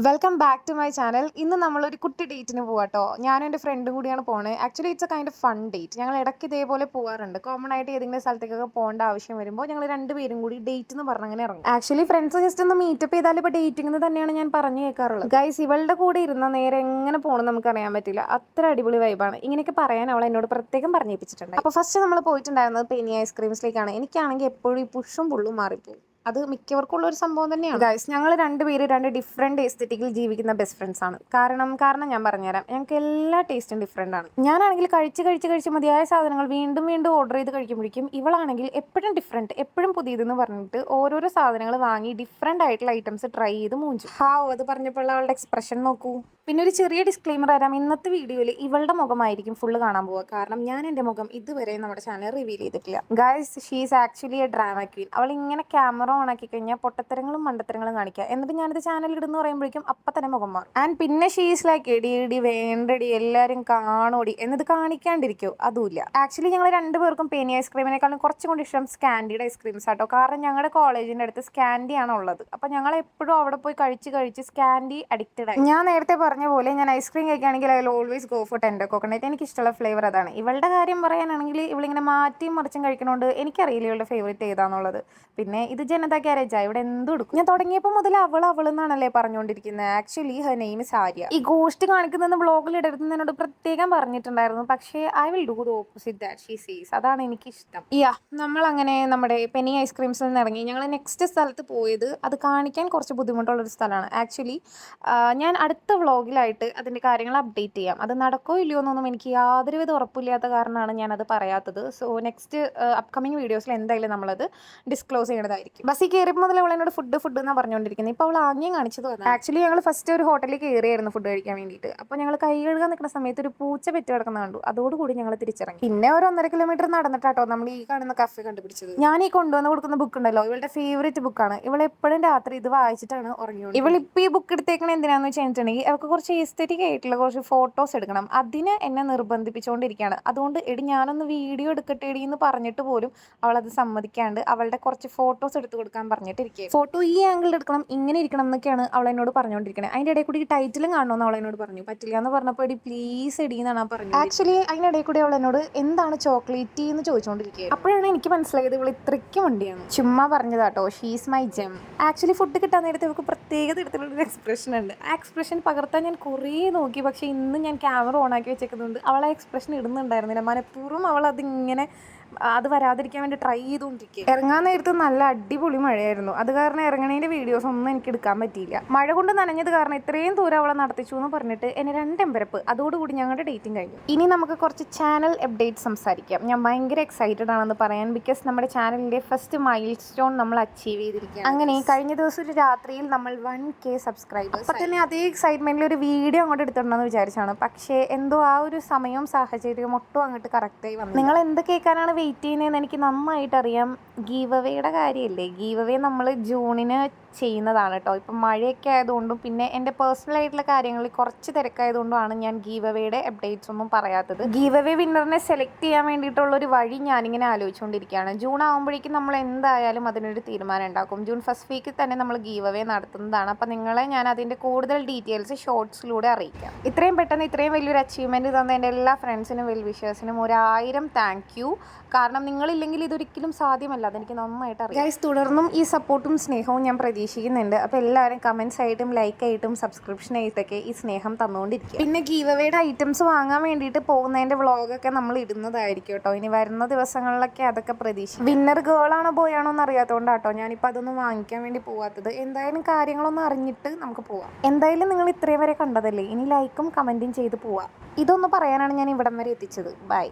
Welcome back to my channel. ഇന്ന് നമ്മളൊരു കുട്ടി ഡേറ്റിന് പോവാട്ടോ. ഞാനും എൻ്റെ ഫ്രണ്ടും കൂടിയാണ് പോണത്. Actually it's A kind of fun date. ഞങ്ങൾ ഇടയ്ക്ക് ഇതേപോലെ പോകാറുണ്ട്. കോമൺ ആയിട്ട് ഏതെങ്കിലും സ്ഥലത്തേക്കൊക്കെ പോകേണ്ട ആവശ്യം വരുമ്പോൾ ഞങ്ങൾ രണ്ടുപേരും കൂടി ഡേറ്റ് എന്ന് പറഞ്ഞ് അങ്ങനെ ഇറങ്ങും. ആക്ച്വലി ഫ്രണ്ട്സ് ജസ്റ്റ് ഒന്ന് മീറ്റപ്പ് ചെയ്താൽ ഇപ്പോൾ ഡേറ്റിംഗ് എന്ന് തന്നെയാണ് ഞാൻ പറഞ്ഞു കേൾക്കാറുള്ളത്. ഗൈസ്, ഇവളുടെ കൂടെ ഇരുന്ന നേരെ എങ്ങനെ പോകണം നമുക്ക് അറിയാൻ പറ്റില്ല. അത്ര അടിപൊളി വൈബാണ്. ഇങ്ങനെയൊക്കെ പറയാൻ അവൾ എന്നോട് പ്രത്യേകം പറഞ്ഞേപ്പിച്ചിട്ടുണ്ട്. അപ്പോൾ ഫസ്റ്റ് നമ്മൾ പോയിട്ടുണ്ടായിരുന്നത് പെനി ഐസ്ക്രീംസിലേക്കാണ്. എനിക്കാണെങ്കിൽ എപ്പോഴും ഈ പുഷും പുള്ളും മാറിപ്പോകും. അത് മിക്കവർക്കുള്ള ഒരു സംഭവം തന്നെയാണ്. ഗൈസ്, ഞങ്ങൾ രണ്ടുപേര് രണ്ട് ഡിഫറെൻറ്റ് എസ്തെറ്റിക്കിൽ ജീവിക്കുന്ന ബെസ്റ്റ് ഫ്രണ്ട്സ് ആണ്. കാരണം ഞാൻ പറഞ്ഞുതരാം. ഞങ്ങൾക്ക് എല്ലാ ടേസ്റ്റും ഡിഫറെൻ്റ് ആണ്. ഞാനാണെങ്കിൽ കഴിച്ച് മതിയായ സാധനങ്ങൾ വീണ്ടും വീണ്ടും ഓർഡർ ചെയ്ത് കഴിക്കുമ്പോഴേക്കും ഇവളാണെങ്കിൽ എപ്പോഴും ഡിഫറെൻറ്റ്, എപ്പോഴും പുതിയതെന്ന് പറഞ്ഞിട്ട് ഓരോരോ സാധനങ്ങൾ വാങ്ങി ഡിഫറെൻ്റ് ആയിട്ടുള്ള ഐറ്റംസ് ട്രൈ ചെയ്ത് മൂഞ്ചു. അത് പറഞ്ഞപ്പോൾ അവളുടെ എക്സ്പ്രഷൻ നോക്കൂ. പിന്നെ ഒരു ചെറിയ ഡിസ്ക്ലെയിമർ തരാം. ഇന്നത്തെ വീഡിയോയിൽ ഇവളുടെ മുഖമായിരിക്കും ഫുള്ള് കാണാൻ പോവുക. കാരണം ഞാൻ എൻ്റെ മുഖം ഇതുവരെ നമ്മുടെ ചാനൽ റിവീൽ ചെയ്തിട്ടില്ല. Guys, she is actually A drama Queen. അവൾ ഇങ്ങനെ ക്യാമറ ഓൺ ആക്കി കഴിഞ്ഞാൽ പൊട്ടത്തരങ്ങളും മണ്ടത്തരങ്ങളും കാണിക്കുക. എന്നിട്ട് ഞാനിത് ചാനൽ ഇടുന്നു പറയുമ്പോഴേക്കും അപ്പം തന്നെ മുഖം മാറും. ആൻഡ് പിന്നെ ഷീ ഈസ് ലൈക്ക് എടി വേണ്ടടി എല്ലാവരും കാണോടി എന്നത് കാണിക്കാണ്ടിരിക്കോ അതുമില്ല. ആക്ച്വലി ഞങ്ങൾ രണ്ടുപേർക്കും പെനി ഐസ്ക്രീമിനേക്കാളും കുറച്ചും കൂടി ഇഷ്ടം സ്കാൻഡിയുടെ ഐസ്ക്രീംസ് ആട്ടോ. കാരണം ഞങ്ങളുടെ കോളേജിൻ്റെ അടുത്ത് സ്കാൻഡിയാണ് ഉള്ളത്. അപ്പം ഞങ്ങൾ എപ്പോഴും അവിടെ പോയി കഴിച്ച് സ്കാൻഡി അഡിക്റ്റഡ് ആയി. ഞാൻ നേരത്തെ പറഞ്ഞ പോലെ ഞാൻ ഐസ്ക്രീം കഴിക്കുകയാണെങ്കിൽ I will always go for tender coconut. എനിക്ക് ഇഷ്ടമുള്ള ഫ്ലേവർ അതാണ്. ഇവളുടെ കാര്യം പറയാനാണെങ്കിൽ ഇവളിങ്ങനെ മാറ്റിയും മറിച്ചും കഴിക്കണോണ്ട് എനിക്കറിയില്ല ഇവളുടെ ഫേവറേറ്റ് ഏതാണെന്നുള്ളത്. പിന്നെ ഇത് ജനതാ ഗ്യാരേജാ, ഇവിടെ എന്തും എടുക്കും. ഞാൻ തുടങ്ങിയപ്പോൾ മുതൽ അവളെന്നാണല്ലേ പറഞ്ഞുകൊണ്ടിരിക്കുന്നത്. Actually her name is Arya. ഈ ഗോസ്റ്റ് കാണിക്കുന്നത് വ്ളോഗിൽ ഇടരുതെന്ന് എന്നോട് പ്രത്യേകം പറഞ്ഞിട്ടുണ്ടായിരുന്നു. പക്ഷേ I will do the opposite that she സീസ്. അതാണ് എനിക്കിഷ്ടം. നമ്മളങ്ങനെ നമ്മുടെ പെനി ഐസ്ക്രീംസിൽ നിന്ന് ഇറങ്ങി ഞങ്ങൾ നെക്സ്റ്റ് സ്ഥലത്ത് പോയത് അത് കാണിക്കാൻ കുറച്ച് ബുദ്ധിമുട്ടുള്ളൊരു സ്ഥലമാണ്. ആക്ച്വലി ഞാൻ അടുത്ത വ്ളോഗിലായിട്ട് അതിൻ്റെ കാര്യങ്ങൾ അപ്ഡേറ്റ് ചെയ്യാം. അത് നടക്കോ ഇല്ലയോ എന്നൊന്നും എനിക്ക് യാതൊരുവിധ ഉറപ്പില്ലാത്ത കാരണമാണ് ഞാനത് പറയാത്തത്. സോ നെക്സ്റ്റ് അപ്കമിങ് വീഡിയോസിൽ എന്തായാലും നമ്മളത് ഡിസ്ക്ലോസ് ചെയ്യണതായിരിക്കും. ബസ്സിൽ കയറിയപ്പോൾ മുതൽ അവൾ എന്നോട് ഫുഡ് എന്നാണ് പറഞ്ഞുകൊണ്ടിരിക്കുന്നത്. ഇപ്പോൾ അവൾ ആംഗ്യം കാണിച്ചത് അതാണ്. ആക്ച്വലി ഞങ്ങൾ ഫസ്റ്റ് ഒരു ഹോട്ടലിൽ കയറിയായിരുന്നു ഫുഡ് കഴിക്കാൻ വേണ്ടിയിട്ട്. അപ്പോൾ ഞങ്ങൾ കൈ കഴുകാൻ നിൽക്കുന്ന സമയത്ത് ഒരു പൂച്ച പെറ്റ് കിടക്കുന്ന കണ്ടു. അതോടുകൂടി ഞങ്ങൾ തിരിച്ചിറങ്ങി. പിന്നെ ഒരു 1.5 കിലോമീറ്റർ നടന്നിട്ടാട്ടോ നമ്മൾ ഈ കാണുന്ന കഫേ കണ്ടുപിടിച്ചത്. ഞാൻ ഈ കൊണ്ടുവന്ന് കൊടുക്കുന്ന ബുക്ക് ഉണ്ടല്ലോ, ഇവളുടെ ഫേവറേറ്റ് ബുക്കാണ്. ഇവൾ എപ്പോഴും രാത്രി ഇത് വായിച്ചിട്ടാണ് ഉറങ്ങിയത്. ഇവളിപ്പോൾ ഈ ബുക്ക് എടുത്തേക്കണ എന്തിനാന്ന് വെച്ചിട്ടുണ്ടെങ്കിൽ അവൾക്ക് കുറച്ച് എസ്തെറ്റിക് ആയിട്ടുള്ള കുറച്ച് ഫോട്ടോസ് എടുക്കണം. അതിന് എന്നെ നിർബന്ധിപ്പിച്ചുകൊണ്ടിരിക്കുകയാണ്. അതുകൊണ്ട് ഞാനൊന്ന് വീഡിയോ എടുക്കട്ടെ എന്ന് പറഞ്ഞിട്ട് പോലും അവളത് സമ്മതിക്കാണ്ട് അവളുടെ കുറച്ച് ഫോട്ടോസ് എടുത്ത് കൊടുക്കാൻ പറഞ്ഞിട്ടിരിക്കുക. ഫോട്ടോ ഈ ആംഗിളിൽ എടുക്കണം, ഇങ്ങനെ ഇരിക്കണം എന്നൊക്കെയാണ് അവൾ എന്നോട് പറഞ്ഞുകൊണ്ടിരിക്കുന്നത്. അതിൻ്റെ ഇടയിൽ കൂടി ഈ ടൈറ്റിലും കാണണമെന്ന് അവൾ എന്നോട് പറഞ്ഞു. പറ്റില്ല എന്ന് പറഞ്ഞപ്പോൾ പ്ലീസ് എടി എന്നാണ് പറഞ്ഞത്. ആക്ച്വലി അതിനിടയിൽ കൂടി അവൾ എന്നോട് എന്താണ് ചോക്ലേറ്റ് എന്ന് ചോദിച്ചുകൊണ്ടിരിക്കുക. അപ്പോഴാണ് എനിക്ക് മനസ്സിലായത് ഇവൾ ഇത്രയ്ക്കും വണ്ടിയാണ്. ചുമ്മാ പറഞ്ഞതാട്ടോ. She's my gem. Actually food കിട്ടാൻ നേരത്തെ ഇവർക്ക് പ്രത്യേക തരത്തിലുള്ളൊരു എക്സ്പ്രഷൻ ഉണ്ട്. ആ എക്സ്പ്രഷൻ പകർത്താൻ ഞാൻ കുറേ നോക്കി. പക്ഷേ ഇന്ന് ഞാൻ ക്യാമറ ഓണാക്കി വെച്ചേക്കുന്നതുകൊണ്ട് അവൾ ആ എക്സ്പ്രഷൻ ഇടുന്നുണ്ടായിരുന്നില്ല. മനഃപൂർവ്വം അവൾ അതിങ്ങനെ അത് വരാതിരിക്കാൻ വേണ്ടി ട്രൈ ചെയ്തുകൊണ്ടിരിക്കുക. ഇറങ്ങാൻ നേരത്ത് നല്ല അടിപൊളി മഴയായിരുന്നു. അത് കാരണം ഇറങ്ങണേൻ്റെ വീഡിയോസ് ഒന്നും എനിക്ക് എടുക്കാൻ പറ്റിയില്ല. മഴ കൊണ്ട് നനഞ്ഞത് കാരണം ഇത്രയും ദൂരം അവളെ നടത്തിച്ചു എന്ന് പറഞ്ഞിട്ട് എന്നെ 2 എമ്പരപ്പ്. അതോടുകൂടി ഞങ്ങളുടെ ഡേറ്റിംഗ് കഴിഞ്ഞു. ഇനി നമുക്ക് കുറച്ച് ചാനൽ അപ്ഡേറ്റ് സംസാരിക്കാം. ഞാൻ ഭയങ്കര എക്സൈറ്റഡ് ആണെന്ന് പറയാൻ. ബിക്കോസ് നമ്മുടെ ചാനലിൻ്റെ ഫസ്റ്റ് മൈൽ സ്റ്റോൺ നമ്മൾ അച്ചീവ് ചെയ്തിരിക്കുകയാണ്. അങ്ങനെ കഴിഞ്ഞ ദിവസം ഒരു രാത്രിയിൽ നമ്മൾ 1K സബ്സ്ക്രൈബേഴ്സ്. അപ്പം തന്നെ അതേ എക്സൈറ്റ്മെൻറ്റിൽ ഒരു വീഡിയോ അങ്ങോട്ട് എടുത്തിട്ടുണ്ടെന്ന് വിചാരിച്ചാണ്. പക്ഷേ എന്തോ ആ ഒരു സമയവും സാഹചര്യവും ഒട്ടും അങ്ങോട്ട് കറക്റ്റായി വന്നു. നിങ്ങൾ എന്ത് കേൾക്കാനാണ് വെയിറ്റ് ചെയ്യുന്നതെന്ന് എനിക്ക് നന്നായിട്ടറിയാം. ഗീവ് അവേയുടെ കാര്യമില്ലേ, ഗീവ് അവേ നമ്മൾ ജൂണിന് ചെയ്യുന്നതാണ് കേട്ടോ. ഇപ്പം മഴയൊക്കെ ആയതുകൊണ്ടും പിന്നെ എൻ്റെ പേഴ്സണൽ ആയിട്ടുള്ള കാര്യങ്ങളിൽ കുറച്ച് തിരക്കായതുകൊണ്ടുമാണ് ഞാൻ ഗീവ് അവേയുടെ അപ്ഡേറ്റ്സ് ഒന്നും പറയാത്തത്. ഗീവ് അവേ വിന്നറിനെ സെലക്ട് ചെയ്യാൻ വേണ്ടിയിട്ടുള്ളൊരു വഴി ഞാനിങ്ങനെ ആലോചിച്ചുകൊണ്ടിരിക്കുകയാണ്. ജൂൺ ആകുമ്പോഴേക്കും നമ്മൾ എന്തായാലും അതിനൊരു തീരുമാനം ഉണ്ടാക്കും. ജൂൺ ഫസ്റ്റ് വീക്കിൽ തന്നെ നമ്മൾ ഗീവ് അവേ നടത്തുന്നതാണ്. അപ്പം നിങ്ങളെ ഞാൻ അതിൻ്റെ കൂടുതൽ ഡീറ്റെയിൽസ് ഷോർട്സിലൂടെ അറിയിക്കാം. ഇത്രയും പെട്ടെന്ന് ഇത്രയും വലിയൊരു അച്ചീവ്മെൻറ്റ് തന്ന എൻ്റെ എല്ലാ ഫ്രണ്ട്സിനും വെൽ വിഷേഴ്സിനും 1000 താങ്ക് യു. കാരണം നിങ്ങളില്ലെങ്കിൽ ഇതൊരിക്കലും സാധ്യമല്ല. അതെനിക്ക് നന്നായിട്ട് അറിയാം. ഗൈസ്, തുടർന്നും ഈ സപ്പോർട്ടും സ്നേഹവും ഞാൻ പ്രതീക്ഷിക്കുന്നുണ്ട്. അപ്പോൾ എല്ലാവരും കമൻസ് ആയിട്ടും ലൈക്ക് ആയിട്ടും സബ്സ്ക്രിപ്ഷൻ ആയിട്ടൊക്കെ ഈ സ്നേഹം തന്നുകൊണ്ടിരിക്കും. പിന്നെ ഗീവ് അവേയുടെ ഐറ്റംസ് വാങ്ങാൻ വേണ്ടിയിട്ട് പോകുന്നതിൻ്റെ വ്ളോഗൊക്കെ നമ്മൾ ഇടുന്നതായിരിക്കും കേട്ടോ. ഇനി വരുന്ന ദിവസങ്ങളിലൊക്കെ അതൊക്കെ പ്രതീക്ഷിക്കും. വിന്നർ ഗേളാണോ ബോയാണോ എന്ന് അറിയാത്തതുകൊണ്ടാട്ടോ ഞാനിപ്പോൾ അതൊന്നും വാങ്ങിക്കാൻ വേണ്ടി പോവാത്തത്. എന്തായാലും കാര്യങ്ങളൊന്നും അറിഞ്ഞിട്ട് നമുക്ക് പോവാം. എന്തായാലും നിങ്ങൾ ഇത്രയും വരെ കണ്ടതല്ലേ, ഇനി ലൈക്കും കമൻറ്റും ചെയ്ത് പോവാം. ഇതൊന്ന് പറയാനാണ് ഞാൻ ഇവിടം വരെ എത്തിച്ചത്. ബൈ.